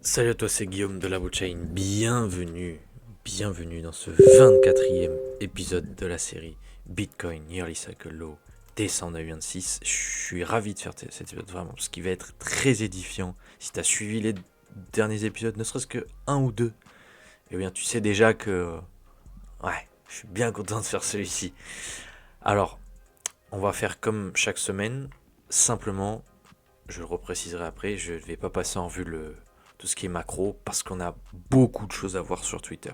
Salut à toi, c'est Guillaume de la blockchain. Bienvenue dans ce 24e épisode de la série Bitcoin Yearly Cycle Low décembre 2026. Je suis ravi de faire cet épisode vraiment, parce qu'il va être très édifiant. Si tu as suivi les derniers épisodes, ne serait-ce que un ou deux, eh bien tu sais déjà que je suis bien content de faire celui-ci. Alors, on va faire comme chaque semaine, simplement, je le repréciserai après, je ne vais pas passer en revue tout ce qui est macro parce qu'on a beaucoup de choses à voir sur Twitter.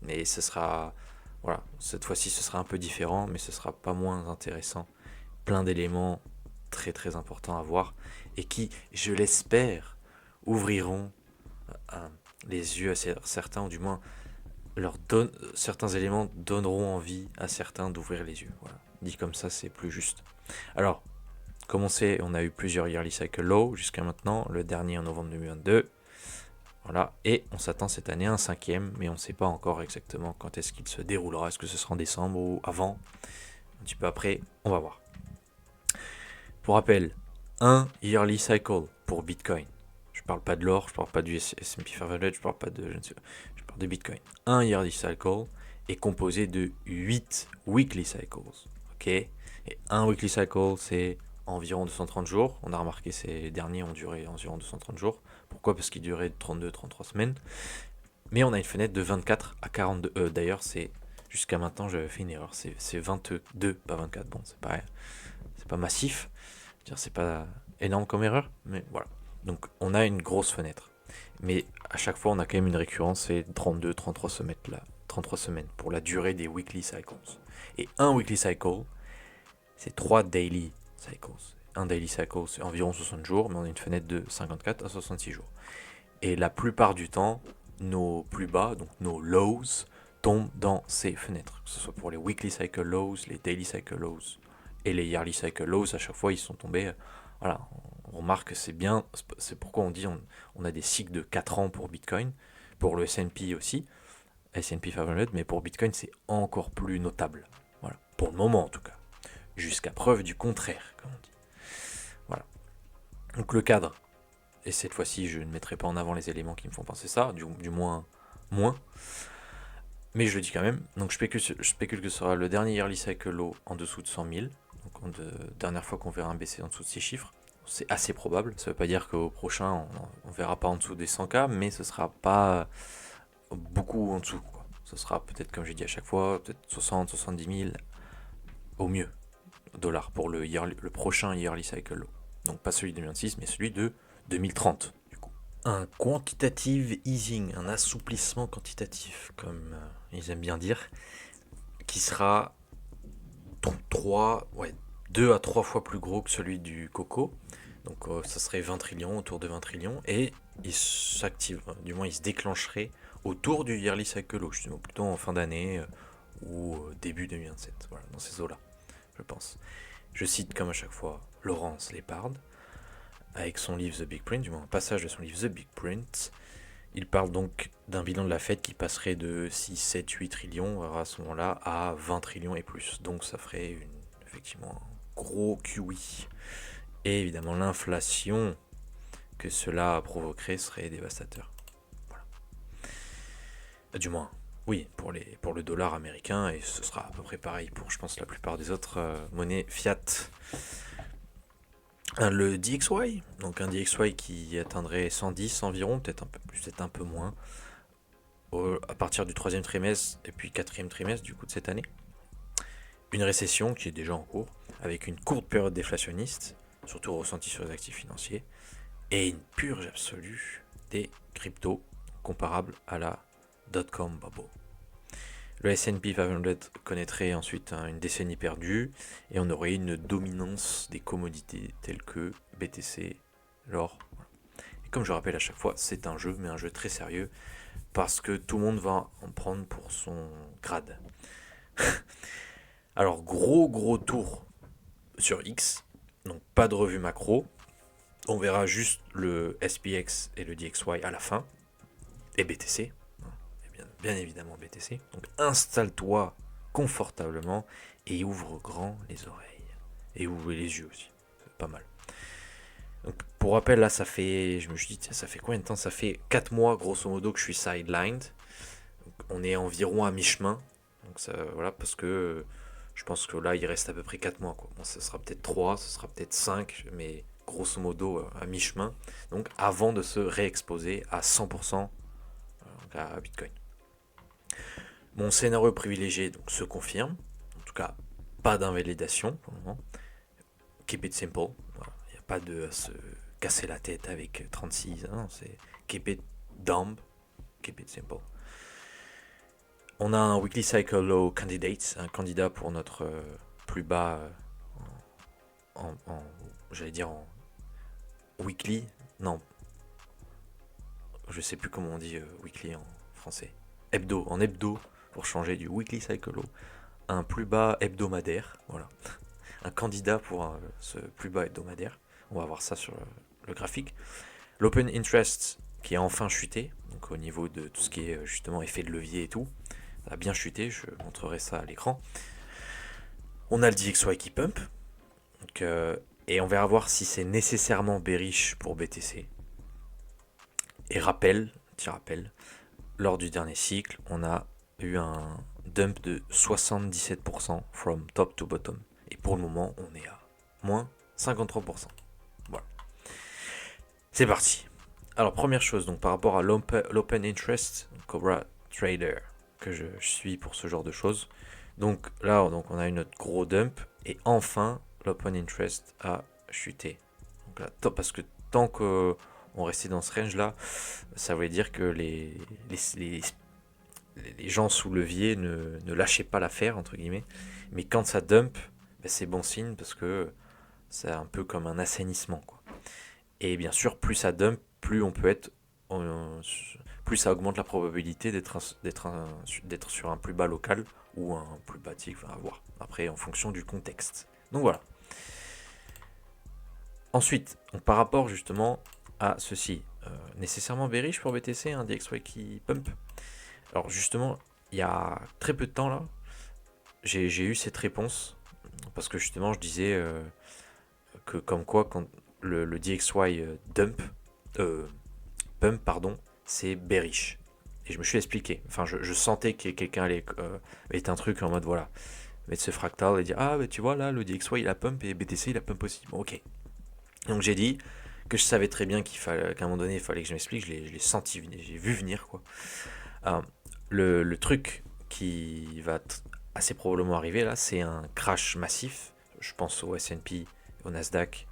Mais ce sera, voilà, cette fois-ci ce sera un peu différent, mais ce sera pas moins intéressant. Plein d'éléments très très importants à voir et qui, je l'espère, ouvriront euh, les yeux à certains, ou du moins certains éléments donneront envie à certains d'ouvrir les yeux. Voilà. Dit comme ça, c'est plus juste. Alors, comme on sait, on a eu plusieurs Yearly Cycle Low jusqu'à maintenant, le dernier en novembre 2022. Voilà, et on s'attend cette année à un cinquième, mais on ne sait pas encore exactement quand est-ce qu'il se déroulera. Est-ce que ce sera en décembre ou avant, un petit peu après, on va voir. Pour rappel, un Yearly Cycle pour Bitcoin. Je parle pas de l'or, je parle pas du S&P 500, je parle pas de, je parle de Bitcoin. Un Yearly Cycle est composé de 8 Weekly Cycles. Ok. Et un Weekly Cycle, c'est environ 230 jours. On a remarqué ces derniers ont duré environ 230 jours. Pourquoi? Parce qu'ils duraient 32-33 semaines. Mais on a une fenêtre de 24 à 42. D'ailleurs, c'est jusqu'à maintenant, j'avais fait une erreur. C'est 22, pas 24. Bon, c'est pas massif. C'est pas énorme comme erreur, mais voilà. Donc, on a une grosse fenêtre. Mais à chaque fois, on a quand même une récurrence, c'est 32, 33 semaines là. 33 semaines pour la durée des weekly cycles. Et un weekly cycle, c'est 3 daily cycles. Un daily cycle, c'est environ 60 jours, mais on a une fenêtre de 54 à 66 jours. Et la plupart du temps, nos plus bas, donc nos lows, tombent dans ces fenêtres. Que ce soit pour les weekly cycle lows, les daily cycle lows et les yearly cycle lows, à chaque fois ils sont tombés. Voilà, on remarque que c'est bien. C'est pourquoi on dit on a des cycles de 4 ans pour Bitcoin, pour le S&P aussi, S&P 500, mais pour Bitcoin c'est encore plus notable. Voilà, pour le moment en tout cas. Jusqu'à preuve du contraire, comme on dit. Voilà. Donc le cadre, et cette fois-ci je ne mettrai pas en avant les éléments qui me font penser ça, du moins mais je le dis quand même. Donc je spécule que ce sera le dernier yearly cycle low en dessous de 100 000. Donc dernière fois qu'on verra un baisser en dessous de ces chiffres. C'est assez probable. Ça ne veut pas dire qu'au prochain on verra pas en dessous des 100K, mais ce sera pas beaucoup en dessous, quoi. Ce sera peut-être, comme j'ai dit à chaque fois, peut-être 60, 70 000 au mieux dollars pour le prochain yearly cycle low. Donc pas celui de 2026, mais celui de 2030 du coup. Un quantitative easing, un assouplissement quantitatif, comme ils aiment bien dire, qui sera 3, ouais, 2 à 3 fois plus gros que celui du coco. Donc ça serait 20 trillions, autour de 20 trillions, et il s'active, du moins il se déclencherait autour du yearly cycle low, justement, plutôt en fin d'année ou début 2027, voilà, dans ces eaux-là, je pense. Je cite comme à chaque fois Laurence Lépard, avec son livre The Big Print, du moins un passage de son livre The Big Print. Il parle donc d'un bilan de la Fed qui passerait de 6, 7, 8 trillions à ce moment-là à 20 trillions et plus. Donc ça ferait effectivement un gros QE. Et évidemment l'inflation que cela provoquerait serait dévastateur. Voilà. Du moins, oui, pour le dollar américain, et ce sera à peu près pareil pour, je pense, la plupart des autres monnaies fiat. Le DXY, donc un DXY qui atteindrait 110 environ, peut-être un peu plus, peut-être un peu moins, à partir du troisième trimestre et puis quatrième trimestre du coup de cette année. Une récession qui est déjà en cours, avec une courte période déflationniste, surtout ressentie sur les actifs financiers, et une purge absolue des cryptos, comparable à la dot-com bubble. Le S&P 500 connaîtrait ensuite une décennie perdue, et on aurait une dominance des commodités telles que BTC, l'or. Et comme je rappelle à chaque fois, c'est un jeu, mais un jeu très sérieux, parce que tout le monde va en prendre pour son grade. Alors gros tour sur X, donc pas de revue macro, on verra juste le SPX et le DXY à la fin, et BTC, et bien évidemment BTC, donc installe-toi confortablement et ouvre grand les oreilles, et ouvre les yeux aussi, c'est pas mal. Donc, pour rappel, là, je me suis dit, tiens, ça fait combien de temps? Ça fait 4 mois, grosso modo, que je suis sidelined. Donc, on est environ à mi-chemin. Donc, ça, voilà, parce que je pense que là, il reste à peu près 4 mois, quoi. Bon, ce sera peut-être 3, ce sera peut-être 5, mais grosso modo, à mi-chemin. Donc, avant de se réexposer à 100% à Bitcoin. Mon scénario privilégié donc, se confirme. En tout cas, pas d'invalidation pour le moment. Keep it simple. Voilà. Il n'y a pas de se casser la tête avec 36. Hein. C'est keep it dumb. Keep it simple. On a un weekly cycle low candidate, un candidat pour notre plus bas j'allais dire en weekly. Non, je sais plus comment on dit weekly en français. Hebdo, en hebdo, pour changer du weekly cycle low. Un plus bas hebdomadaire, voilà. Un candidat pour ce plus bas hebdomadaire. On va voir ça sur le graphique. L'open interest qui a enfin chuté, donc au niveau de tout ce qui est justement effet de levier et tout. Ça a bien chuté, je montrerai ça à l'écran. On a le DXY qui pump. Donc, et on verra voir si c'est nécessairement bearish pour BTC. Et petit rappel, lors du dernier cycle, on a eu un dump de 77% from top to bottom. Et pour le moment, on est à moins 53%. Voilà. C'est parti. Alors, première chose, donc par rapport à l'open interest, Cobra Trader, que je suis pour ce genre de choses. Donc là, donc, on a eu notre gros dump. Et enfin, l'open interest a chuté. Donc là, top, parce que tant qu'on restait dans ce range-là, ça voulait dire que les gens sous levier ne lâchaient pas l'affaire, entre guillemets. Mais quand ça dump, ben c'est bon signe parce que c'est un peu comme un assainissement, quoi. Et bien sûr, plus ça dump, plus on peut être, plus ça augmente la probabilité d'être sur un plus bas local ou un plus bas tick, à voir. Après, en fonction du contexte. Donc voilà. Ensuite, donc par rapport justement à ceci, nécessairement bearish pour BTC, un DXY qui pump. Alors justement, il y a très peu de temps là, j'ai eu cette réponse parce que justement je disais que comme quoi quand le DXY pump pardon, c'est bearish. Et je me suis expliqué. Enfin, je sentais que quelqu'un allait mettre un truc en mode voilà, mettre ce fractal et dire ah mais tu vois là le DXY il a pump et BTC il a pump aussi. Bon ok. Donc j'ai dit que je savais très bien qu'à un moment donné il fallait que je m'explique. Je l'ai senti venir, j'ai vu venir quoi. Euh, le truc qui va assez probablement arriver là, c'est un crash massif. Je pense au S&P, au Nasdaq,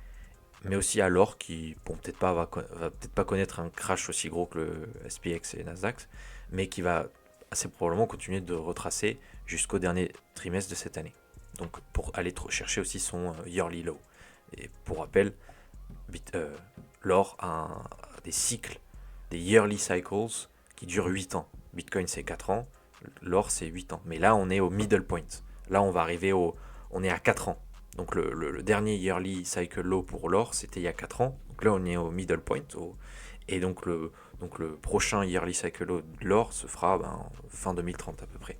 mais aussi à l'or qui, bon, va peut-être pas connaître un crash aussi gros que le SPX et Nasdaq, mais qui va assez probablement continuer de retracer jusqu'au dernier trimestre de cette année. Donc pour aller chercher aussi son yearly low. Et pour rappel, l'or a des cycles, des yearly cycles qui durent 8 ans. Bitcoin c'est 4 ans, l'or c'est 8 ans. Mais là on est au middle point. Là on va arriver on est à 4 ans. Donc le dernier yearly cycle low pour l'or c'était il y a 4 ans. Donc là on est au middle point. Et donc le prochain yearly cycle low de l'or se fera fin 2030 à peu près.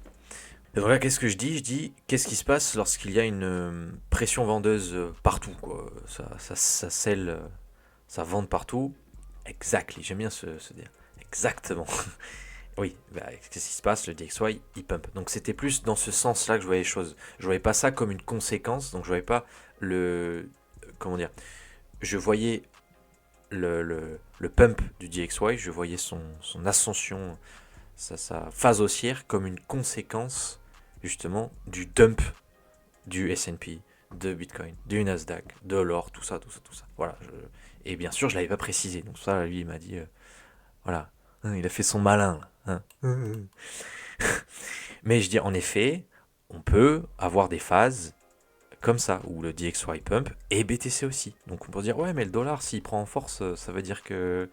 Et donc là qu'est-ce que je dis? Je dis qu'est-ce qui se passe lorsqu'il y a une pression vendeuse partout, quoi. Ça scelle, ça vend partout. Exactly, j'aime bien se dire. Exactement. Oui, qu'est-ce qui se passe? Le DXY, il pump. Donc c'était plus dans ce sens-là que je voyais les choses. Je voyais pas ça comme une conséquence, donc je voyais pas le... Comment dire? Je voyais le pump du DXY, je voyais son ascension, sa phase haussière comme une conséquence justement du dump du S&P, de Bitcoin, du Nasdaq, de l'or, tout ça. Voilà. Et bien sûr, je l'avais pas précisé. Donc ça, lui, il m'a dit, voilà, hein, il a fait son malin. Hein. Mais je dis, en effet, on peut avoir des phases comme ça, où le DXY pump et BTC aussi. Donc on peut dire, ouais, mais le dollar, s'il prend en force, ça veut dire que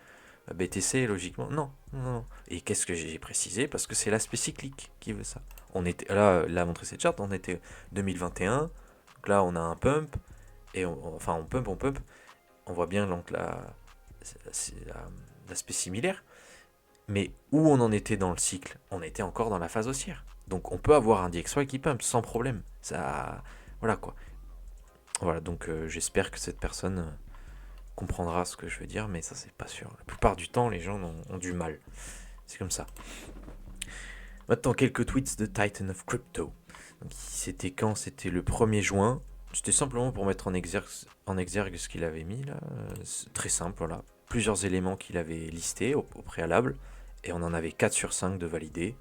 BTC, logiquement, non. Et qu'est-ce que j'ai précisé? Parce que c'est l'aspect cyclique qui veut ça. On était, là, il a montré cette charte, on était 2021, donc là on a un pump, et on pump, on voit bien donc l'aspect similaire, mais où on en était dans le cycle? On était encore dans la phase haussière. Donc on peut avoir un DXY qui pump sans problème. Ça, voilà quoi. Voilà, donc j'espère que cette personne comprendra ce que je veux dire, mais ça, c'est pas sûr. La plupart du temps, les gens ont du mal. C'est comme ça. Maintenant, quelques tweets de Titan of Crypto. Donc, c'était quand? C'était le 1er juin. C'était simplement pour mettre en exergue ce qu'il avait mis là. C'est très simple, voilà. Plusieurs éléments qu'il avait listés au préalable. Et on en avait 4 sur 5 de validés.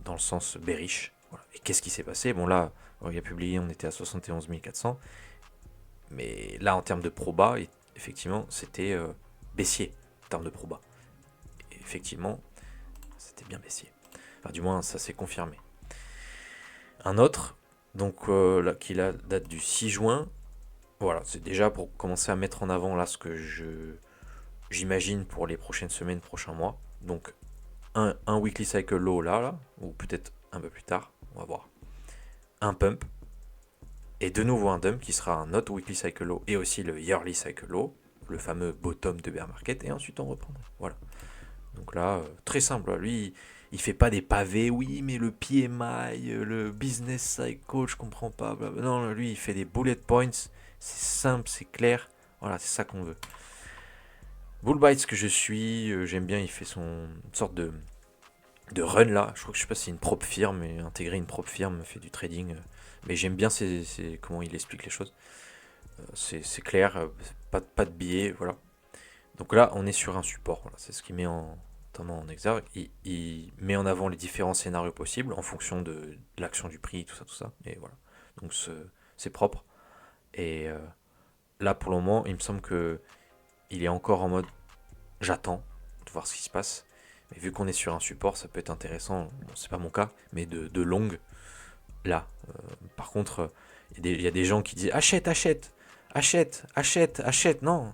Dans le sens bearish. Voilà. Et qu'est-ce qui s'est passé? Bon là, il a publié, on était à 71 400. Mais là, en termes de proba, effectivement, c'était baissier en termes de proba. Et effectivement, c'était bien baissier. Enfin, du moins, ça s'est confirmé. Un autre, donc là, qui là, date du 6 juin. Voilà, c'est déjà pour commencer à mettre en avant là ce que j'imagine pour les prochaines semaines, prochains mois. Donc un weekly cycle low là, ou peut-être un peu plus tard, on va voir. Un pump, et de nouveau un dump qui sera un autre weekly cycle low et aussi le yearly cycle low, le fameux bottom de bear market, et ensuite on reprendra. Voilà. Donc là, très simple, lui, il fait pas des pavés, oui, mais le PMI, le business cycle, je comprends pas, blablabla. Non, lui, il fait des bullet points, c'est simple, c'est clair, voilà, c'est ça qu'on veut. Bullbytes que je suis, j'aime bien, il fait son sorte de run là, je crois que je sais pas si c'est une propre firme, et intégrer une propre firme, fait du trading, mais j'aime bien comment il explique les choses. C'est clair, pas de biais, voilà. Donc là, on est sur un support, voilà, c'est ce qu'il met notamment en exergue. Il met en avant les différents scénarios possibles en fonction de l'action du prix, tout ça, et voilà. Donc c'est propre. Et là, pour le moment, il me semble que il est encore en mode j'attends de voir ce qui se passe. Mais vu qu'on est sur un support, ça peut être intéressant, bon, c'est pas mon cas, mais de longue là. Par contre, il y a des gens qui disent achète, achète, achète, achète, achète. Non,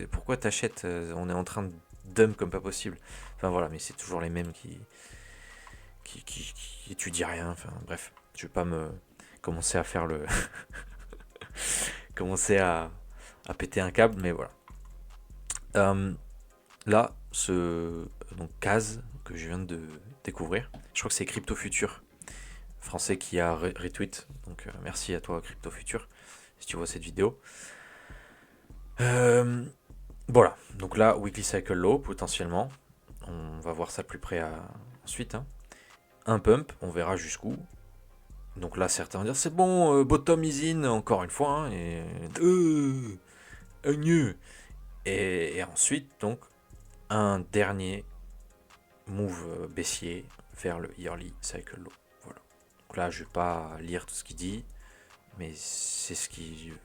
pourquoi t'achètes? On est en train de dump comme pas possible. Enfin voilà, mais c'est toujours les mêmes qui étudient rien. Enfin bref, je vais pas me commencer à faire le. commencer à péter un câble, mais voilà. Là, donc Kaz que je viens de découvrir, je crois que c'est Crypto Future français qui a retweet. Donc merci à toi Crypto Future si tu vois cette vidéo. Voilà, donc là weekly cycle low potentiellement. On va voir ça de plus près ensuite. Hein. Un pump, on verra jusqu'où. Donc là certains vont dire c'est bon, bottom is in encore une fois. Hein, et mieux. Et ensuite donc un dernier move baissier vers le yearly cycle low. Voilà. Donc là je vais pas lire tout ce qu'il dit, mais c'est ce qu'il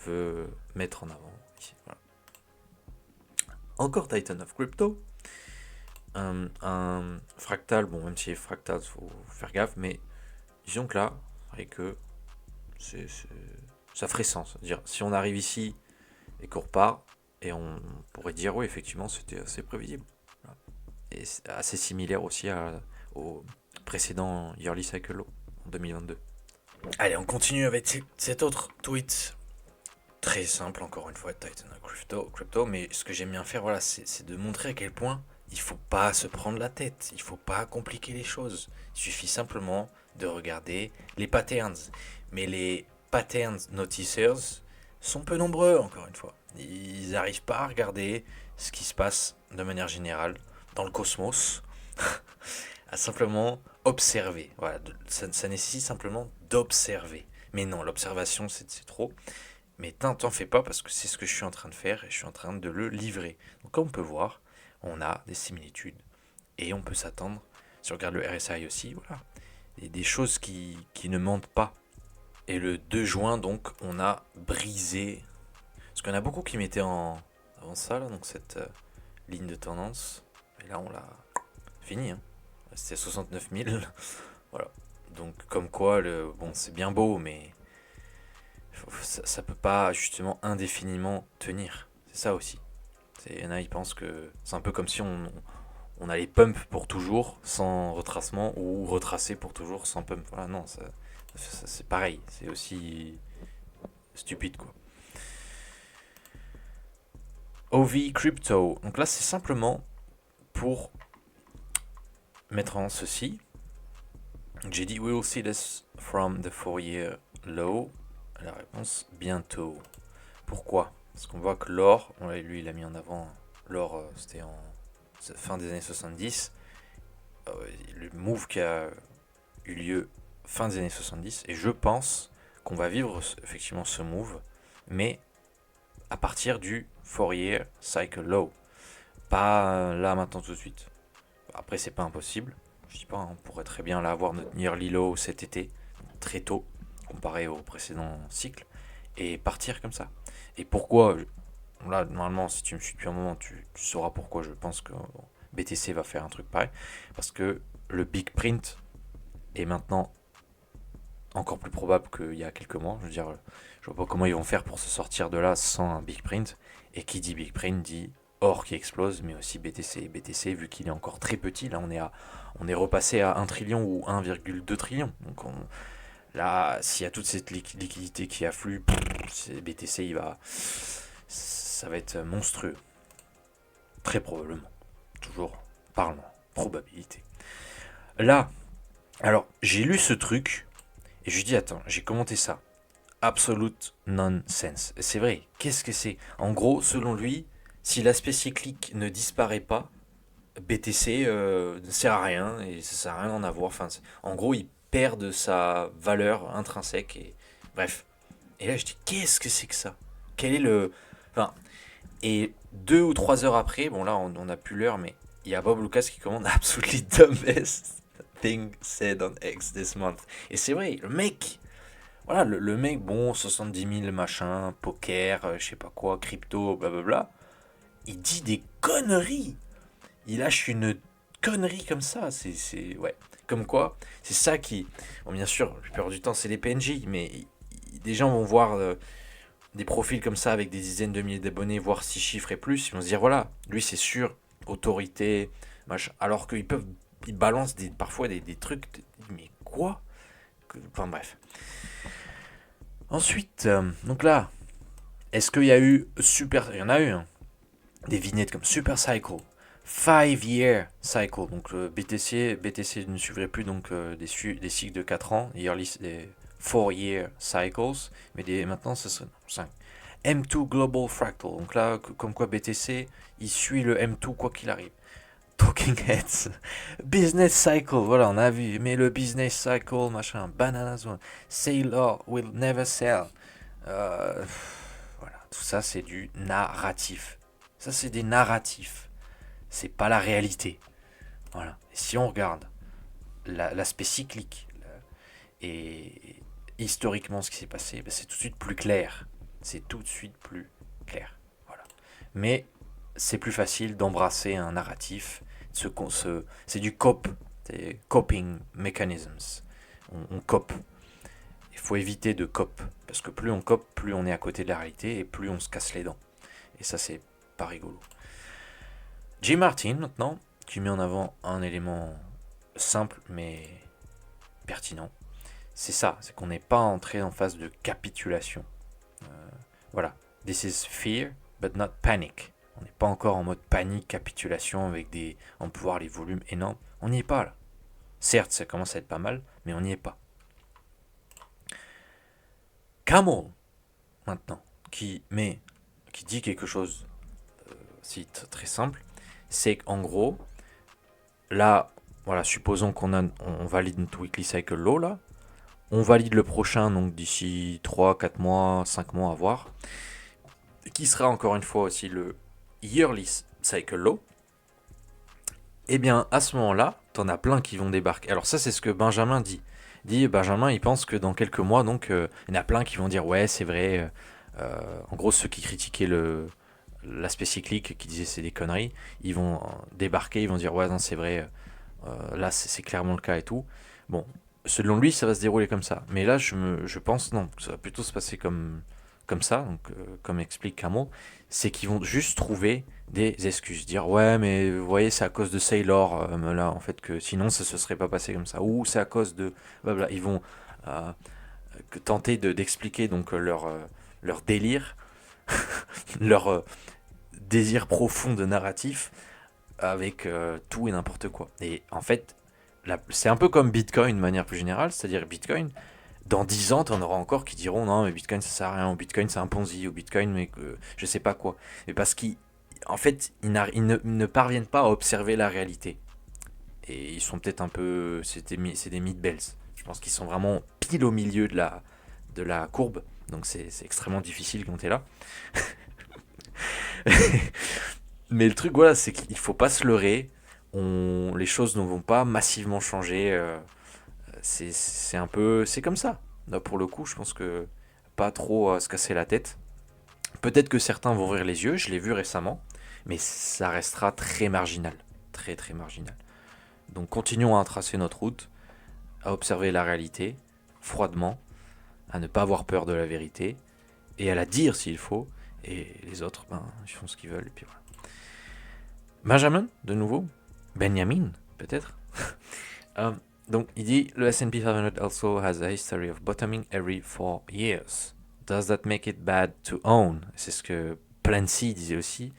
veut mettre en avant ici. Voilà. Encore Titan of Crypto. Un fractal, bon même si fractal faut faire gaffe, mais disons que là, et que ça ferait sens. Dire, si on arrive ici et qu'on repart, et on pourrait dire oui effectivement c'était assez prévisible. Voilà. Et c'est assez similaire aussi au précédent Yearly Cycle Low en 2022. Allez, on continue avec cet autre tweet. Très simple, encore une fois, Titan Crypto, mais ce que j'aime bien faire, voilà, c'est de montrer à quel point il faut pas se prendre la tête, il faut pas compliquer les choses. Il suffit simplement de regarder les patterns. Mais les patterns noticers sont peu nombreux, encore une fois. Ils n'arrivent pas à regarder ce qui se passe de manière générale dans le cosmos, à simplement observer. Voilà, ça nécessite simplement d'observer. Mais non, l'observation, c'est trop. Mais t'en fais pas parce que c'est ce que je suis en train de faire et je suis en train de le livrer. Donc comme on peut voir, on a des similitudes et on peut s'attendre, si on regarde le RSI aussi, voilà, et des choses qui ne mentent pas. Et le 2 juin, donc, on a brisé, parce qu'on a beaucoup qui mettaient avant ça, là, donc cette ligne de tendance, et là on l'a fini, hein. C'était 69 000, voilà. Donc comme quoi, bon c'est bien beau, mais ça peut pas justement indéfiniment tenir. C'est ça aussi. Il y en a, ils pensent que c'est un peu comme si on allait pump pour toujours sans retracement ou retracer pour toujours sans pump. Voilà, non, ça c'est pareil. C'est aussi stupide quoi. OV Crypto. Donc là, c'est simplement pour mettre en ceci. J'ai dit we will see this from the 4-year low. La réponse bientôt. Pourquoi? Parce qu'on voit que l'or, lui il a mis en avant, l'or c'était en fin des années 70, le move qui a eu lieu fin des années 70, et je pense qu'on va vivre effectivement ce move, mais à partir du Fourier Cycle Low. Pas là maintenant tout de suite. Après c'est pas impossible, je dis pas, on pourrait très bien là avoir notre yearly low cet été, très tôt, comparé au précédent cycle, et partir comme ça. Et pourquoi là, normalement, si tu me suis depuis un moment, tu sauras pourquoi je pense que BTC va faire un truc pareil. Parce que le big print est maintenant encore plus probable qu'il y a quelques mois. Je veux dire, je vois pas comment ils vont faire pour se sortir de là sans un big print. Et qui dit big print dit or qui explose, mais aussi BTC. BTC, vu qu'il est encore très petit, là on est repassé à 1 trillion ou 1,2 trillion. Donc là, s'il y a toute cette liquidité qui afflue, BTC ça va être monstrueux. Très probablement. Toujours parlant. Probabilité. Là, alors, j'ai lu ce truc et je dis attends, j'ai commenté ça. Absolute nonsense. C'est vrai, qu'est-ce que c'est? En gros, selon lui, si l'aspect cyclique ne disparaît pas, BTC ne sert à rien et ça sert à rien d'en avoir. Enfin, en gros, il perd de sa valeur intrinsèque et bref. Et là, je dis qu'est-ce que c'est que ça? Quel est le. Enfin, et 2 ou 3 heures après, bon là on n'a plus l'heure, mais il y a Bob Lucas qui commande Absolutely dumbest thing said on X this month. Et c'est vrai, le mec, voilà, le mec, bon, 70 000 machin, poker, je sais pas quoi, crypto, blablabla, il dit des conneries. Il lâche une connerie comme ça, ouais. Comme quoi, c'est ça qui. Bon, bien sûr, la plupart du temps, c'est les PNJ, mais des gens vont voir des profils comme ça avec des dizaines de milliers d'abonnés, voire 6 chiffres et plus, ils vont se dire voilà, lui c'est sûr, autorité, machin. Alors ils balancent parfois des trucs, mais quoi? Enfin bref. Ensuite, donc là, est-ce qu'il y a eu il y en a eu, hein, des vignettes comme Super Cycle, 5-year cycle, donc BTC ne suivrait plus donc des cycles de 4 ans, des 4-year cycles, mais maintenant ce serait 5. M2 Global Fractal. Donc là, comme quoi BTC, il suit le M2 quoi qu'il arrive. Talking Heads. Business Cycle, voilà, on a vu. Mais le Business Cycle, machin, Banana Zone. Sailor will never sell. Voilà, tout ça, c'est du narratif. Ça, c'est des narratifs. C'est pas la réalité. Voilà. Et si on regarde l'aspect cyclique et historiquement ce qui s'est passé, ben, c'est tout de suite plus clair. C'est tout de suite plus clair. Voilà. Mais c'est plus facile d'embrasser un narratif. C'est du c'est coping mechanisms. On cope. Il faut éviter de cope. Parce que plus on cope, plus on est à côté de la réalité et plus on se casse les dents. Et ça, c'est pas rigolo. Jim Martin, maintenant, qui met en avant un élément simple mais pertinent. C'est ça, c'est qu'on n'est pas entré en phase de capitulation. Voilà. This is fear, but not panic. On n'est pas encore en mode panique, capitulation avec en pouvoir les volumes énormes. On n'y est pas là. Certes, ça commence à être pas mal, mais on n'y est pas. Camel, maintenant, qui dit quelque chose aussi très simple, c'est qu'en gros, là, voilà, supposons on valide notre weekly cycle low là, on valide le prochain donc d'ici 3, 4 mois, 5 mois à voir, qui sera encore une fois aussi le yearly cycle low. Et bien à ce moment-là, t'en as plein qui vont débarquer. Alors ça c'est ce que Benjamin dit. Benjamin, il pense que dans quelques mois, donc il y en a plein qui vont dire ouais c'est vrai. En gros ceux qui critiquaient l'aspect cyclique, qui disaient c'est des conneries, ils vont débarquer, ils vont dire ouais non c'est vrai. Là c'est clairement le cas et tout. Bon, selon lui ça va se dérouler comme ça. Mais là je pense non, ça va plutôt se passer comme ça, donc comme explique Camo, c'est qu'ils vont juste trouver des excuses, dire ouais mais vous voyez c'est à cause de Sailor là en fait que sinon ça se serait pas passé comme ça, ou c'est à cause de blabla. Ils vont tenter d'expliquer donc leur délire, leur désir profond de narratif avec tout et n'importe quoi. Et en fait c'est un peu comme Bitcoin de manière plus générale, c'est-à-dire Bitcoin, Dans 10 ans, t'en auras encore qui diront non, mais Bitcoin ça sert à rien, ou Bitcoin c'est un Ponzi, ou Bitcoin mais je sais pas quoi. Mais parce qu'en fait, ils ne parviennent pas à observer la réalité. Et ils sont peut-être un peu. C'est des mid-bells. Je pense qu'ils sont vraiment pile au milieu de la courbe. Donc c'est extrêmement difficile quand t'es là. Mais le truc, voilà, c'est qu'il faut pas se leurrer. Les choses ne vont pas massivement changer. C'est un peu. C'est comme ça. Là, pour le coup, je pense que pas trop à se casser la tête. Peut-être que certains vont ouvrir les yeux, je l'ai vu récemment, mais ça restera très marginal. Très très marginal. Donc continuons à tracer notre route, à observer la réalité, froidement, à ne pas avoir peur de la vérité, et à la dire s'il faut, et les autres, ben, ils font ce qu'ils veulent, et puis voilà. Benjamin, de nouveau, Benjamin, peut-être. Euh, donc il dit, le S&P 500 also has a history of bottoming every 4 years. Does that make it bad to own? C'est ce que Plancy disait aussi.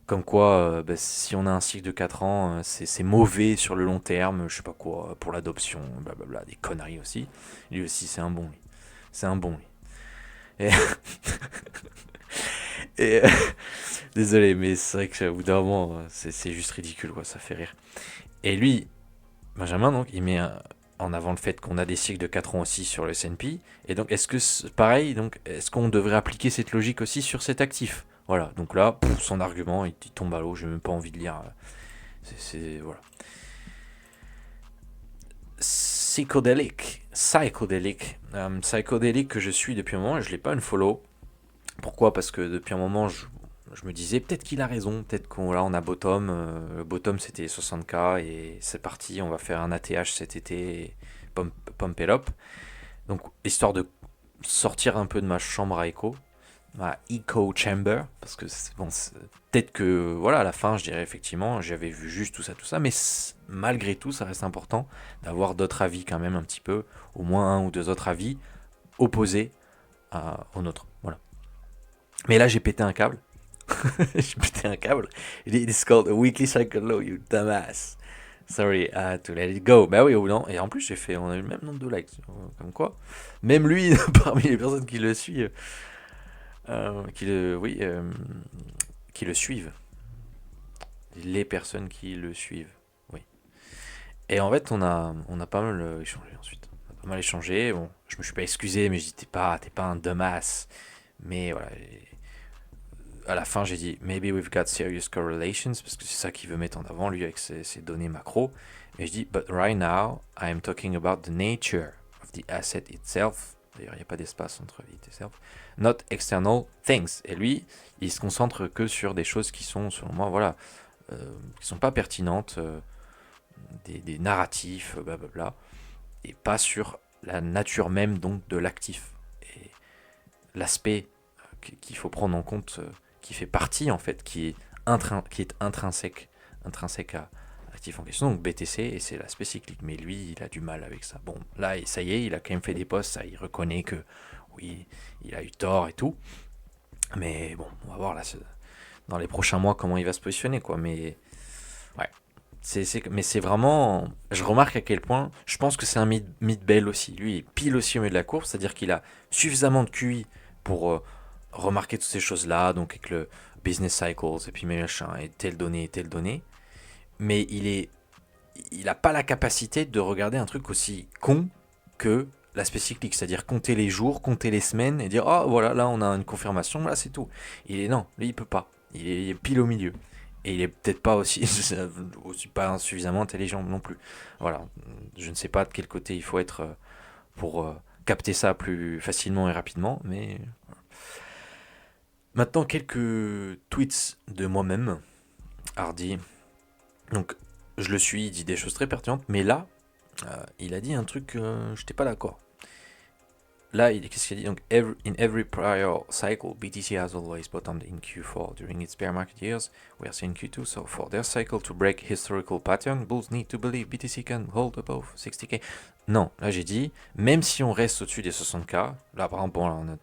Comme quoi, bah, si on a un cycle de 4 ans, c'est mauvais sur le long terme, je sais pas quoi, pour l'adoption, blablabla, des conneries aussi. Lui aussi, c'est un bon, lui. C'est un bon, lui. Et, et, désolé, mais c'est vrai qu'au bout d'un moment, c'est juste ridicule, quoi, ça fait rire. Et lui, Benjamin, donc, il met en avant le fait qu'on a des cycles de 4 ans aussi sur le S&P. Et donc, est-ce que, pareil, donc, est-ce qu'on devrait appliquer cette logique aussi sur cet actif? Voilà, donc là, son argument, il tombe à l'eau, j'ai même pas envie de lire. Voilà. Psychedelic que je suis depuis un moment, je l'ai pas unfollow. Pourquoi? Parce que depuis un moment, je me disais peut-être qu'il a raison, peut-être qu'on là on a bottom, le bottom c'était 60K et c'est parti, on va faire un ATH cet été, et pump it up. Donc histoire de sortir un peu de ma chambre à écho, ma echo chamber, parce que bon, peut-être que voilà à la fin je dirais effectivement j'avais vu juste tout ça, mais malgré tout ça reste important d'avoir d'autres avis quand même un petit peu, au moins un ou deux autres avis opposés au nôtre. Voilà. Mais là j'ai pété un câble. J'ai pété un câble. It's called a weekly cycle low, you dumbass. Sorry, I had to let it go. Bah oui, ou non. Et en plus, on a eu le même nombre de likes. Comme quoi. Même lui, parmi les personnes qui le suivent, oui, qui le suivent. Les personnes qui le suivent. Oui. Et en fait, on a pas mal échangé ensuite. On a pas mal échangé. Bon, je me suis pas excusé, mais je dis, t'es pas un dumbass. Mais voilà. À la fin, j'ai dit maybe we've got serious correlations parce que c'est ça qu'il veut mettre en avant lui avec ses données macro. Mais je dis but right now I am talking about the nature of the asset itself. D'ailleurs, il n'y a pas d'espace entre it itself. Not external things. Et lui, il se concentre que sur des choses qui sont, selon moi, voilà, qui sont pas pertinentes, des narratifs, blablabla, et pas sur la nature même donc de l'actif et l'aspect qu'il faut prendre en compte. Qui fait partie en fait, qui est intrinsèque à l'actif en question, donc BTC, et c'est l'aspect cyclique. Mais lui, il a du mal avec ça. Bon, là, ça y est, il a quand même fait des posts, ça, il reconnaît que oui, il a eu tort et tout. Mais bon, on va voir là, dans les prochains mois comment il va se positionner, quoi. Mais ouais, mais c'est vraiment, je remarque à quel point, je pense que c'est un mid-bell aussi. Lui, il est pile aussi au milieu de la course, c'est-à-dire qu'il a suffisamment de QI pour remarquer toutes ces choses-là, donc avec le business cycles, et puis machin, et telle donnée, mais il a pas la capacité de regarder un truc aussi con que l'aspect cyclique, c'est-à-dire compter les jours, compter les semaines, et dire, oh voilà, là on a une confirmation, là c'est tout. Non, lui il peut pas, il est pile au milieu. Et il est peut-être pas aussi pas suffisamment intelligent non plus. Voilà, je ne sais pas de quel côté il faut être pour capter ça plus facilement et rapidement, mais maintenant, quelques tweets de moi-même, Hardy. Donc, je le suis, il dit des choses très pertinentes, mais là, il a dit un truc, je n'étais pas d'accord. Là, qu'est-ce qu'il a dit? Donc, in every prior cycle, BTC has always bottomed in Q4 during its bear market years. We are seeing Q2, so for their cycle to break historical pattern, bulls need to believe BTC can hold above 60K. Non, là j'ai dit, même si on reste au-dessus des 60K, là par exemple, bon, là, on a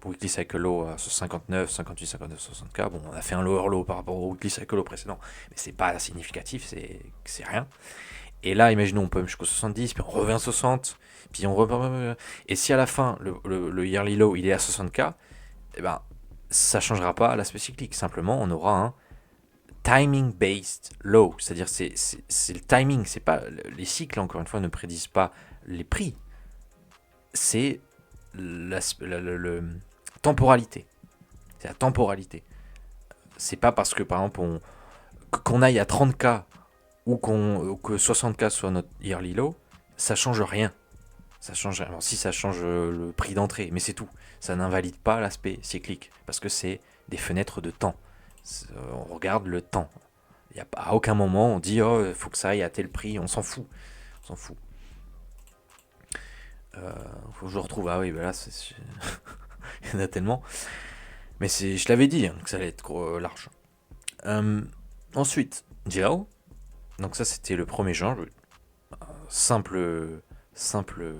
weekly cycle low à 59, 58, 59, 60K, bon, on a fait un lower low par rapport au weekly cycle low précédent, mais c'est pas significatif, c'est rien. Et là, imaginons, on peut jusqu'au 70, puis on revient à 60, puis on repart. Et si à la fin, le yearly low, il est à 60K, eh ben, ça changera pas l'aspect cyclique. Simplement, on aura un timing-based low. C'est-à-dire, c'est le timing. C'est pas, les cycles, encore une fois, ne prédisent pas les prix. C'est la temporalité. C'est la temporalité. C'est pas parce que, par exemple, qu'on aille à 30K ou que 60K soit notre yearly low, ça change rien. Ça change rien. Alors, si ça change le prix d'entrée, mais c'est tout. Ça n'invalide pas l'aspect cyclique parce que c'est des fenêtres de temps. On regarde le temps. Il y a à aucun moment on dit oh il faut que ça aille à tel prix. On s'en fout. On s'en fout. Faut que je retrouve. Ah oui, bah là il y en a tellement. Mais je l'avais dit hein, que ça allait être large. Ensuite, gel. Donc ça c'était le premier genre. Simple, simple,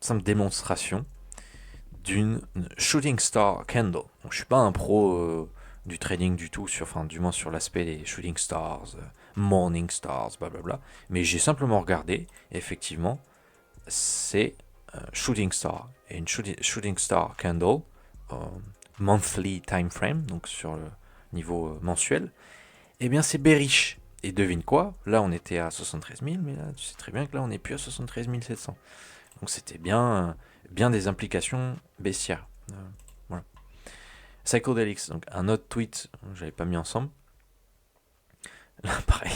simple démonstration d'une shooting star candle. Donc, je suis pas un pro du trading du tout, enfin du moins sur l'aspect des shooting stars, morning stars, blablabla. Mais j'ai simplement regardé, et effectivement, c'est shooting star. Et une shooting star candle, monthly time frame, donc sur le niveau mensuel, eh bien c'est bearish. Et devine quoi? Là on était à 73 000, mais là tu sais très bien que là on n'est plus à 73 700. Donc c'était bien des implications baissières. Voilà. Psychedelics, donc un autre tweet que j'avais pas mis ensemble. Là pareil,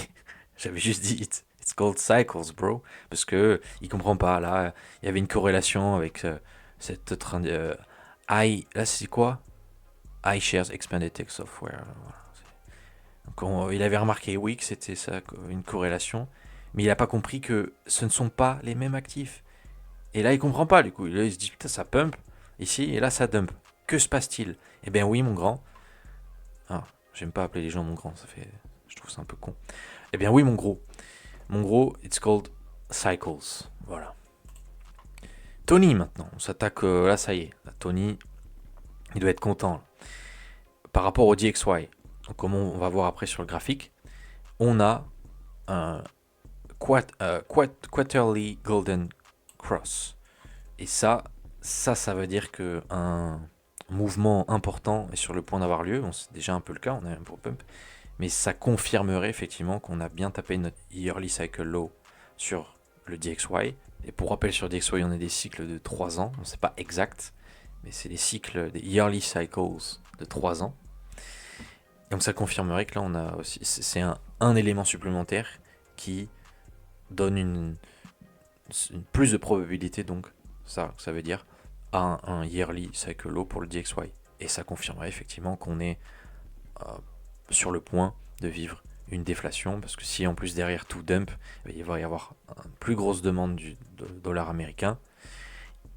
j'avais juste dit it's called cycles bro, parce que il comprend pas. Là il y avait une corrélation avec cette train là c'est quoi? iShares Expanded Tech Software. Voilà. Donc il avait remarqué oui que c'était ça, une corrélation, mais il n'a pas compris que ce ne sont pas les mêmes actifs. Et là, il comprend pas, du coup. Là, il se dit, putain, ça pump ici, et là, ça dump. Que se passe-t-il? Eh bien, oui, mon grand. Ah, j'aime pas appeler les gens mon grand, ça fait. Je trouve ça un peu con. Eh bien, oui, mon gros. Mon gros, it's called cycles. Voilà. Tony, maintenant. On s'attaque. Là, ça y est. Là, Tony, il doit être content. Là. Par rapport au DXY. Donc, comme on va voir après sur le graphique, on a un quarterly golden cross. Et ça veut dire qu'un mouvement important est sur le point d'avoir lieu. Bon, c'est déjà un peu le cas, on a un pro pump. Mais ça confirmerait effectivement qu'on a bien tapé notre yearly cycle low sur le DXY. Et pour rappel, sur DXY, on a des cycles de 3 ans. Bon, c'est pas exact, mais c'est des cycles, des yearly cycles de 3 ans. Donc ça confirmerait que là, on a aussi. C'est un élément supplémentaire qui donne une plus de probabilité, donc ça veut dire à un yearly cycle low pour le DXY. Et ça confirmerait effectivement qu'on est sur le point de vivre une déflation, parce que si en plus derrière tout dump, il va y avoir une plus grosse demande du dollar américain,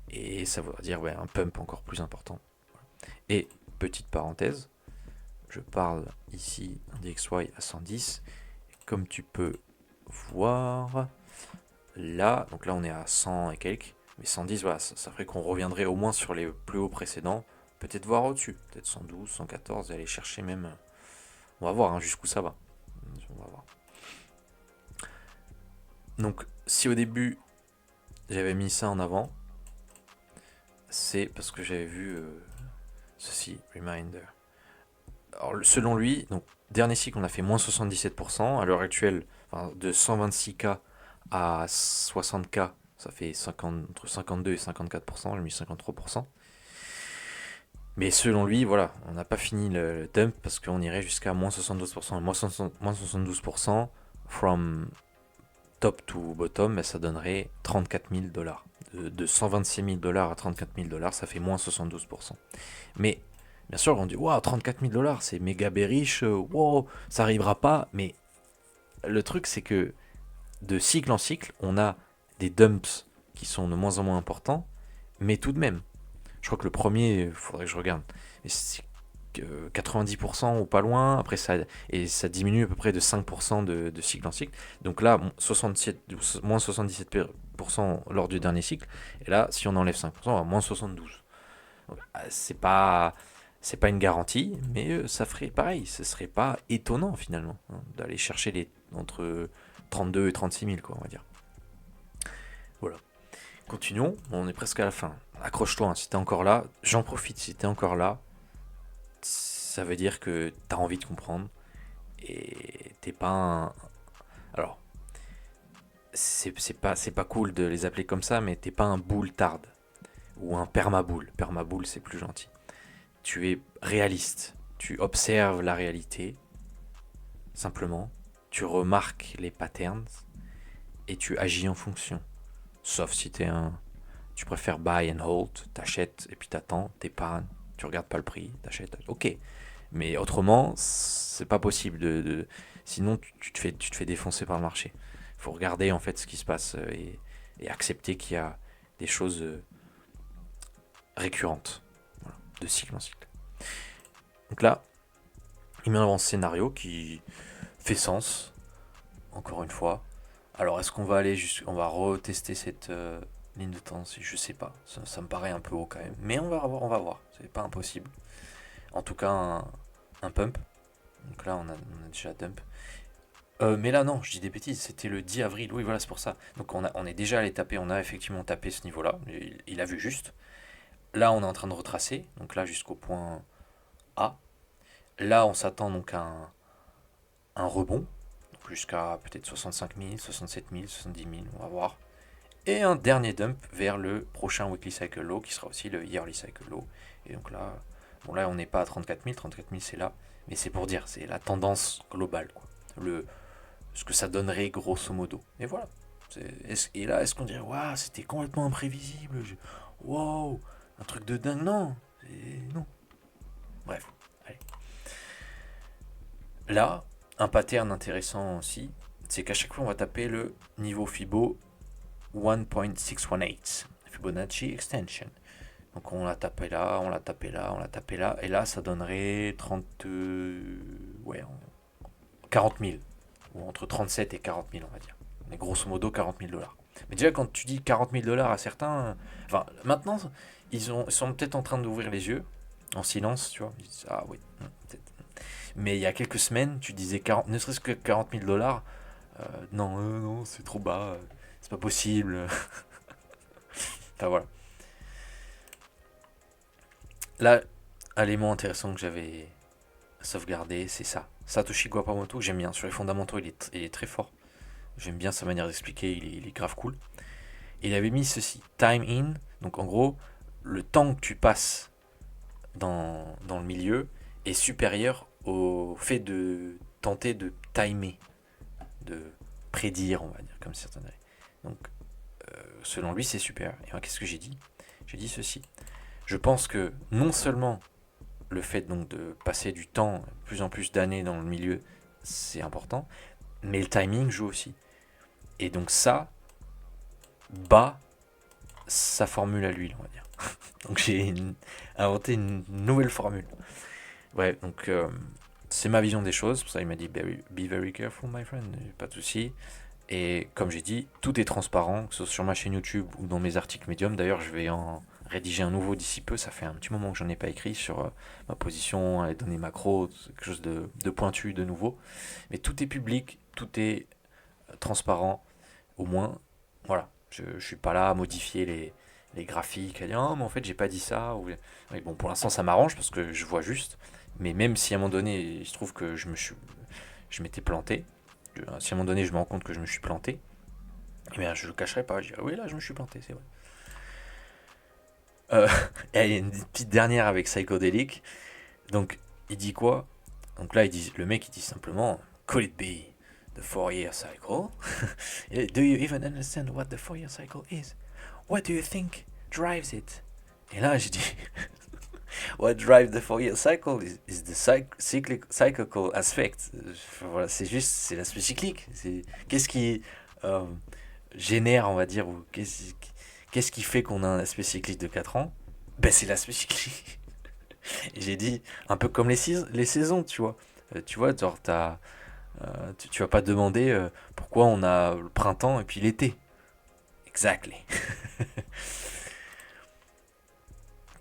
et ça veut dire un pump encore plus important. Et petite parenthèse, je parle ici d'un DXY à 110, comme tu peux voir là, donc là on est à 100 et quelques, mais 110, voilà, ça ferait qu'on reviendrait au moins sur les plus hauts précédents, peut-être voir au-dessus, peut-être 112, 114, et aller chercher même. On va voir jusqu'où ça va. On va voir. Donc, si au début j'avais mis ça en avant, c'est parce que j'avais vu ceci, reminder. Alors, selon lui, donc dernier cycle, on a fait moins 77%. À l'heure actuelle, enfin, de 126K à 60K, ça fait entre 52 et 54%, j'ai mis 53%. Mais selon lui, voilà, on n'a pas fini le dump parce qu'on irait jusqu'à moins 72%. Moins 72% from top to bottom, mais ça donnerait 34 000 dollars. De 126 000 dollars à 34 000 dollars, ça fait moins 72%. Mais bien sûr, on dit, waouh, 34 000 dollars, c'est méga bearish, wow, ça arrivera pas. Mais le truc, c'est que de cycle en cycle, on a des dumps qui sont de moins en moins importants, mais tout de même. Je crois que le premier, il faudrait que je regarde. Mais c'est 90% ou pas loin. Après, ça diminue à peu près de 5% de cycle en cycle. Donc là, moins 77% lors du dernier cycle. Et là, si on enlève 5%, on va à moins 72%. Donc, c'est pas une garantie, mais ça ferait pareil. Ce serait pas étonnant finalement d'aller chercher entre 32 et 36 000, quoi, on va dire. Voilà. Continuons, on est presque à la fin. Accroche-toi, hein, si t'es encore là, j'en profite, si t'es encore là, ça veut dire que t'as envie de comprendre, et t'es pas un... Alors, c'est pas cool de les appeler comme ça, mais t'es pas un boule tarde, ou un permaboule. Permaboule, c'est plus gentil. Tu es réaliste, tu observes la réalité, simplement, tu remarques les patterns, et tu agis en fonction. Sauf si tu préfères buy and hold, t'achètes et puis t'attends, t'épargnes, tu regardes pas le prix, t'achètes, ok. Mais autrement, c'est pas possible sinon tu te fais défoncer par le marché. Il faut regarder en fait ce qui se passe et accepter qu'il y a des choses récurrentes, voilà, de cycle en cycle. Donc là, il met un scénario qui fait sens, encore une fois. Alors est-ce qu'on va aller on va retester cette ligne de temps, je sais pas, ça me paraît un peu haut quand même. Mais on va voir, c'est pas impossible. En tout cas, un pump. Donc là, on a déjà dump. Mais là, non, je dis des bêtises, c'était le 10 avril. Oui, voilà, c'est pour ça. Donc on est déjà allé taper, on a effectivement tapé ce niveau-là. Il a vu juste. Là, on est en train de retracer. Donc là, jusqu'au point A. Là, on s'attend donc à un rebond. Donc jusqu'à peut-être 65 000, 67 000, 70 000, on va voir. Et un dernier dump vers le prochain weekly cycle low qui sera aussi le yearly cycle low. Et donc là, bon là on n'est pas à 34 000, 34 000 c'est là, mais c'est pour dire, c'est la tendance globale, quoi. Ce que ça donnerait grosso modo. Et voilà. Et là, est-ce qu'on dirait, waouh, c'était complètement imprévisible, waouh, un truc de dingue, non, non. Bref, allez. Là, un pattern intéressant aussi, c'est qu'à chaque fois on va taper le niveau Fibo 1.618, Fibonacci Extension. Donc on l'a tapé là, on l'a tapé là, on l'a tapé là, et là ça donnerait 40 000, ou entre 37 et 40 000 on va dire. Mais grosso modo 40 000 dollars. Mais déjà quand tu dis 40 000 dollars à certains, enfin maintenant ils sont peut-être en train d'ouvrir les yeux, en silence, tu vois, ils disent, ah oui, peut-être. Mais il y a quelques semaines, tu disais 40, ne serait-ce que 40 000 dollars, non, c'est trop bas, c'est pas possible. Enfin voilà. Là, un élément intéressant que j'avais sauvegardé, c'est ça. Satoshi Guapamoto, j'aime bien. Sur les fondamentaux, il est très fort. J'aime bien sa manière d'expliquer, il est grave cool. Et il avait mis ceci, time in. Donc en gros, le temps que tu passes dans le milieu est supérieur au fait de tenter de timer, de prédire, on va dire, comme certains diraient. Donc, selon lui, c'est super. Et moi, qu'est-ce que j'ai dit? J'ai dit ceci. Je pense que non seulement le fait donc de passer du temps, de plus en plus d'années dans le milieu, c'est important, mais le timing joue aussi. Et donc ça bat sa formule à l'huile, on va dire. Donc j'ai inventé une nouvelle formule. Ouais, donc c'est ma vision des choses. Pour ça, il m'a dit be very careful, my friend. Pas de souci. Et comme j'ai dit, tout est transparent, que ce soit sur ma chaîne YouTube ou dans mes articles Medium. D'ailleurs, je vais en rédiger un nouveau d'ici peu. Ça fait un petit moment que j'en ai pas écrit sur ma position, les données macro, quelque chose de pointu, de nouveau. Mais tout est public, tout est transparent. Au moins, voilà. Je suis pas là à modifier les graphiques, à dire oh, mais en fait, j'ai pas dit ça. Oui, bon, pour l'instant, ça m'arrange parce que je vois juste. Mais même si à un moment donné, il se trouve que je m'étais planté, si à un moment donné je me rends compte que je me suis planté, eh bien je le cacherai pas, je dirais oui là je me suis planté, c'est vrai. Et il y a une petite dernière avec Psychodelic. Donc il dit quoi? Donc là le mec il dit simplement could it be the 4-year cycle? Do you even understand what the 4-year cycle is? What do you think drives it? Et là j'ai dit what drives the 4-year cycle is the cyclical aspect. Voilà, c'est l'aspect cyclique. Qu'est-ce qui génère, on va dire, ou qu'est-ce qui fait qu'on a un aspect cyclique de 4 ans? Ben c'est l'aspect cyclique. Et j'ai dit, un peu comme les saisons, tu vois. Tu vois, genre, tu vas pas te demander pourquoi on a le printemps et puis l'été. Exactly.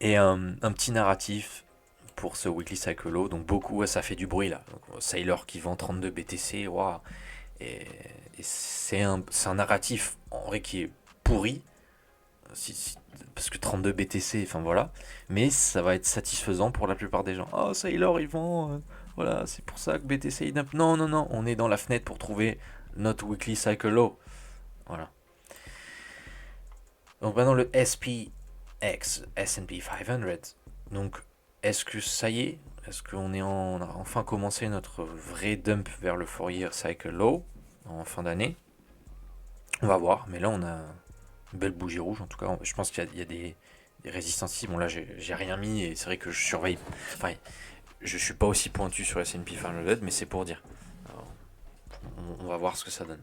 Et un petit narratif pour ce Weekly Cycle Low. Donc beaucoup, ça fait du bruit là. Donc, Sailor qui vend 32 BTC, waouh. Et, et c'est un narratif en vrai qui est pourri, parce que 32 BTC, enfin voilà, mais ça va être satisfaisant pour la plupart des gens. Oh, Sailor, ils vont, voilà, c'est pour ça que BTC, non, non, non, on est dans la fenêtre pour trouver notre weekly cycle low. Voilà. Donc maintenant le SPX, S&P 500. Donc est-ce que ça y est? Est-ce on a enfin commencé notre vrai dump vers le Fourier cycle low en fin d'année? On va voir, mais là on a une belle bougie rouge en tout cas. Je pense qu'il y a des résistances ici. Bon là j'ai rien mis et c'est vrai que je surveille. Enfin, je suis pas aussi pointu sur S&P 500, mais c'est pour dire. Alors, on va voir ce que ça donne.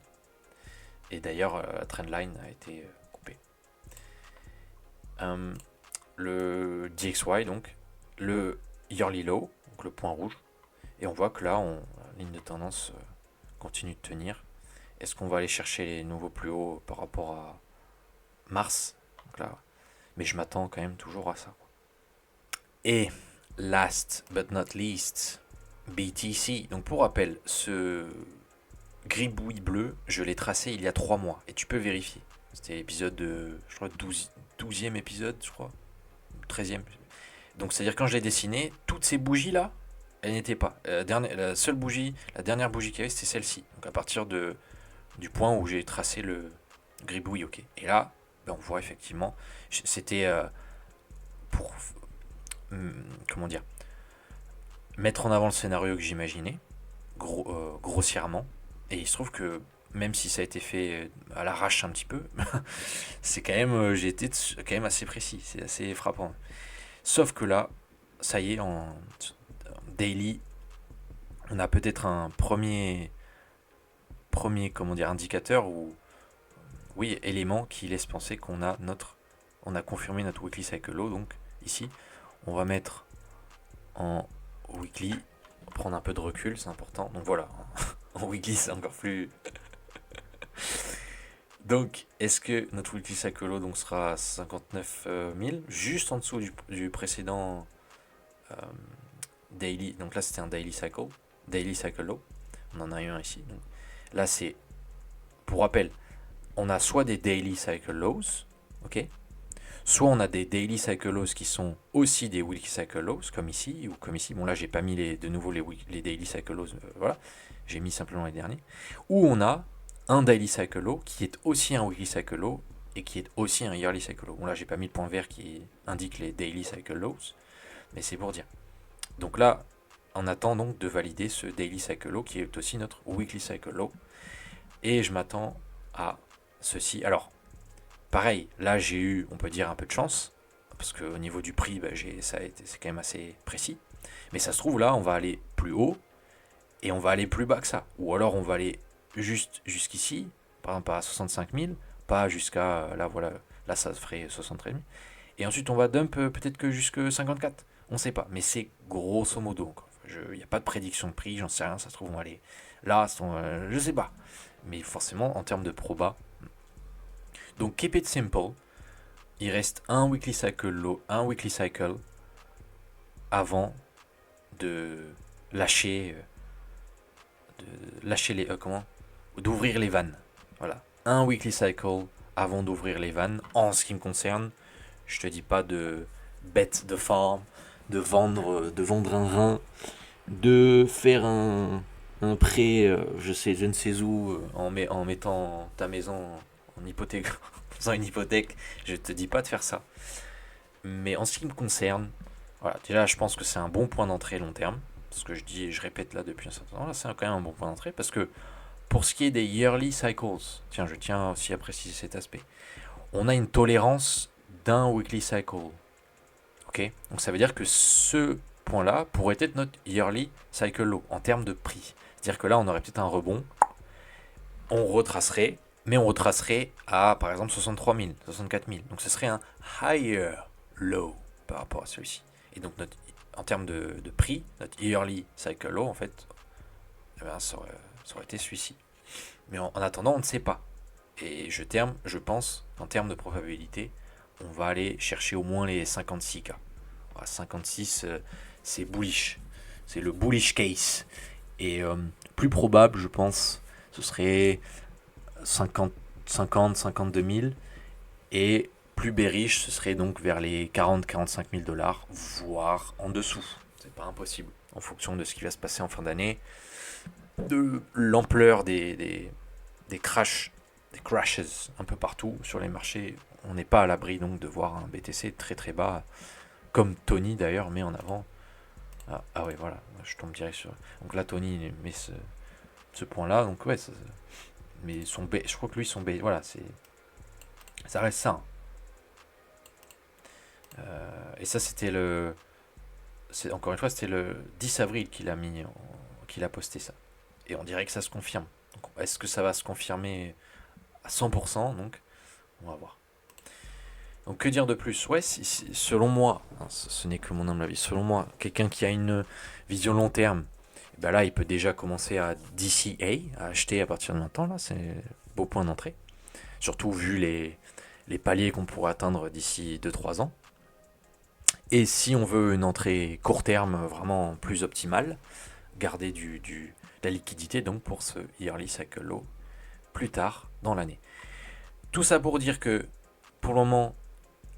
Et d'ailleurs, la trendline a été coupée. Le DXY, donc, le yearly low, donc le point rouge. Et on voit que là, la ligne de tendance continue de tenir. Est-ce qu'on va aller chercher les nouveaux plus hauts par rapport à mars? Donc là, mais je m'attends quand même toujours à ça. Et last but not least, BTC. Donc pour rappel, ce gribouille bleu, je l'ai tracé il y a 3 mois. Et tu peux vérifier. C'était l'épisode de, je crois, 12e épisode, je crois. 13e. Donc c'est-à-dire quand je l'ai dessiné, toutes ces bougies-là, elles n'étaient pas. La seule bougie, la dernière bougie qu'il y avait, c'était celle-ci. Donc à partir du point où j'ai tracé le gribouille, ok. Et là, ben, on voit effectivement, c'était pour, comment dire, mettre en avant le scénario que j'imaginais, grossièrement. Et il se trouve que même si ça a été fait à l'arrache un petit peu, c'est quand même, j'ai été quand même assez précis, c'est assez frappant. Sauf que là, ça y est, en daily, on a peut-être un premier comment dire, indicateur ou oui, élément qui laisse penser on a confirmé notre weekly cycle low. Donc ici, on va mettre en weekly, prendre un peu de recul, c'est important. Donc voilà, en weekly, c'est encore plus. Donc, est-ce que notre weekly cycle low donc, sera à 59 000, juste en dessous du précédent daily? Donc là, c'était un daily cycle low. On en a eu un ici. Donc, là, c'est, pour rappel, on a soit des daily cycle lows, ok, soit on a des daily cycle lows qui sont aussi des weekly cycle lows, comme ici, ou comme ici. Bon, là, j'ai pas mis de nouveau les daily cycle lows, voilà. J'ai mis simplement les derniers. Ou on a un daily cycle low qui est aussi un weekly cycle low et qui est aussi un yearly cycle low. Bon, là, j'ai pas mis le point vert qui indique les daily cycle lows, mais c'est pour dire. Donc là, on attend donc de valider ce daily cycle low qui est aussi notre weekly cycle low. Et je m'attends à ceci. Alors, pareil, là j'ai eu, on peut dire, un peu de chance, parce qu'au niveau du prix, bah, c'est quand même assez précis. Mais ça se trouve, là, on va aller plus haut, et on va aller plus bas que ça. Ou alors on va aller juste jusqu'ici, par exemple à 65 000, pas jusqu'à, là voilà, là ça ferait 73 000. Et ensuite on va dump peut-être que jusque 54. On sait pas, mais c'est grosso modo. Il n'y a pas de prédiction de prix, j'en sais rien, ça se trouve on va aller là, je sais pas. Mais forcément en termes de proba. Donc keep it simple. Il reste un weekly cycle low, un weekly cycle avant de lâcher, les comment, d'ouvrir les vannes. Voilà, un weekly cycle avant d'ouvrir les vannes. En ce qui me concerne, je te dis pas de bête de farm, de vendre un rein, de faire un prêt, je ne sais où, en mettant ta maison en hypothèque, en faisant une hypothèque. Je te dis pas de faire ça. Mais en ce qui me concerne, voilà, déjà je pense que c'est un bon point d'entrée long terme. Ce que je dis et je répète là depuis un certain temps, là c'est quand même un bon point d'entrée parce que pour ce qui est des yearly cycles, tiens, je tiens aussi à préciser cet aspect, on a une tolérance d'un weekly cycle. Ok, donc ça veut dire que ce point-là pourrait être notre yearly cycle low en termes de prix. C'est-à-dire que là, on aurait peut-être un rebond, on retracerait, mais on retracerait à par exemple 63 000, 64 000. Donc ce serait un higher low par rapport à celui-ci. Et donc en termes de prix, notre yearly cycle low, en fait, eh ben, ça aurait été celui-ci. Mais en attendant, on ne sait pas. Et je pense, en termes de probabilité, on va aller chercher au moins les 56K. 56, c'est bullish. C'est le bullish case. Et plus probable, je pense, ce serait 52 000. Et plus bearish, ce serait donc vers les 40-45 000 $, voire en dessous. C'est pas impossible, en fonction de ce qui va se passer en fin d'année, de l'ampleur des crashs un peu partout sur les marchés. On n'est pas à l'abri donc de voir un BTC très très bas, comme Tony d'ailleurs met en avant. Ah ouais, voilà, je tombe direct sur. Donc là, Tony met ce point-là, donc ouais, mais je crois que lui, voilà, ça reste ça. Et ça, encore une fois, c'était le 10 avril qu'il a posté ça. Et on dirait que ça se confirme. Donc, est-ce que ça va se confirmer à 100%? Donc, on va voir. Donc, que dire de plus? Ouais, selon moi, hein, ce n'est que mon humble avis, selon moi, quelqu'un qui a une vision long terme, ben là, il peut déjà commencer à DCA, à acheter à partir de maintenant. Là, c'est un beau point d'entrée. Surtout vu les paliers qu'on pourrait atteindre d'ici 2-3 ans. Et si on veut une entrée court terme vraiment plus optimale, garder de la liquidité donc pour ce yearly cycle low plus tard dans l'année. Tout ça pour dire que pour le moment,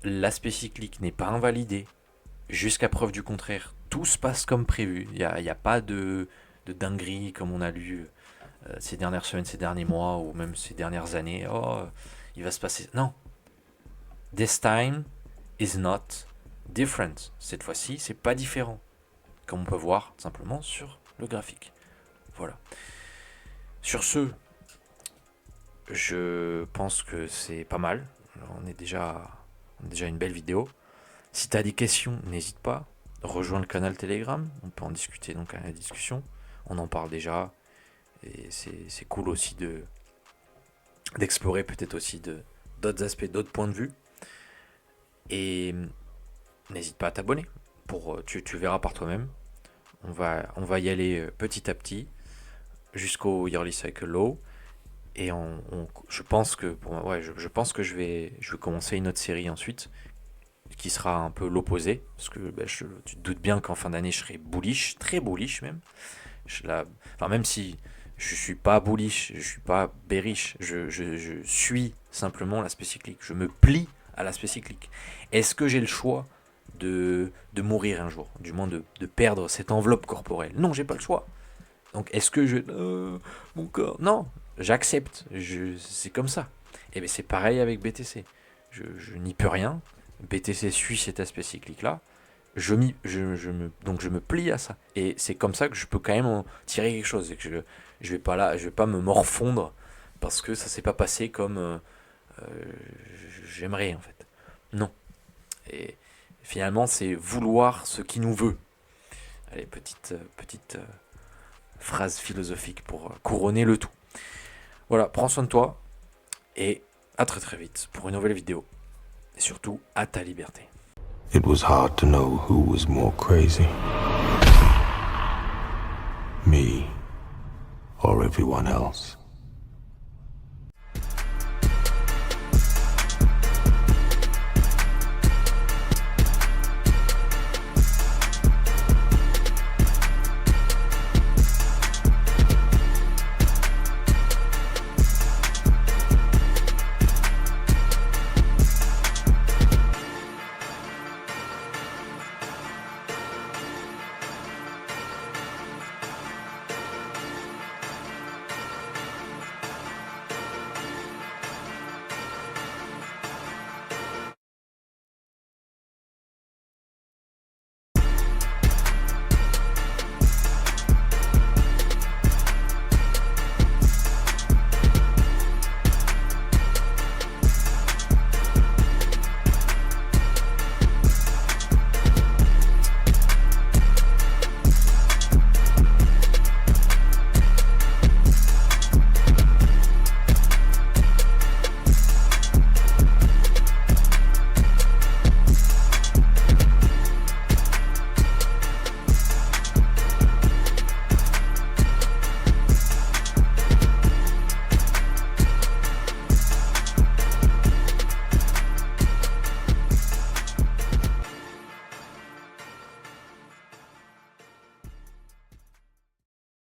l'aspect cyclique n'est pas invalidé. Jusqu'à preuve du contraire, tout se passe comme prévu. Il n'y a pas de dinguerie comme on a lu ces dernières semaines, ces derniers mois ou même ces dernières années. Oh, il va se passer. Non. This time is not different. Cette fois-ci, c'est pas différent. Comme on peut voir simplement sur le graphique. Voilà. Sur ce, je pense que c'est pas mal. On est déjà une belle vidéo. Si tu as des questions, n'hésite pas. Rejoins le canal Telegram. On peut en discuter donc à la discussion. On en parle déjà. Et c'est cool aussi d'explorer peut-être aussi d'autres aspects, d'autres points de vue. Et n'hésite pas à t'abonner. Tu verras par toi-même. On va y aller petit à petit jusqu'au yearly cycle low. Et je pense que je vais commencer une autre série ensuite qui sera un peu l'opposé, parce que tu te doutes bien qu'en fin d'année je serai bullish, très bullish même. Même si je suis pas bullish, je suis pas bearish, je suis simplement l'aspect cyclique, je me plie à l'aspect cyclique. Est-ce que j'ai le choix de mourir un jour, du moins de perdre cette enveloppe corporelle? Non, j'ai pas le choix. Donc est-ce que mon corps, non, j'accepte, c'est comme ça. Et bien c'est pareil avec BTC, je n'y peux rien. BTC suit cet aspect cyclique là, donc je me plie à ça, et c'est comme ça que je peux quand même en tirer quelque chose, et que je vais pas me morfondre parce que ça s'est pas passé comme j'aimerais en fait. Non. Et finalement c'est vouloir ce qui nous veut. Allez, petite phrase philosophique pour couronner le tout. Voilà, prends soin de toi et à très très vite pour une nouvelle vidéo. Et surtout, à ta liberté. It was hard to know who was more crazy. Me or everyone else.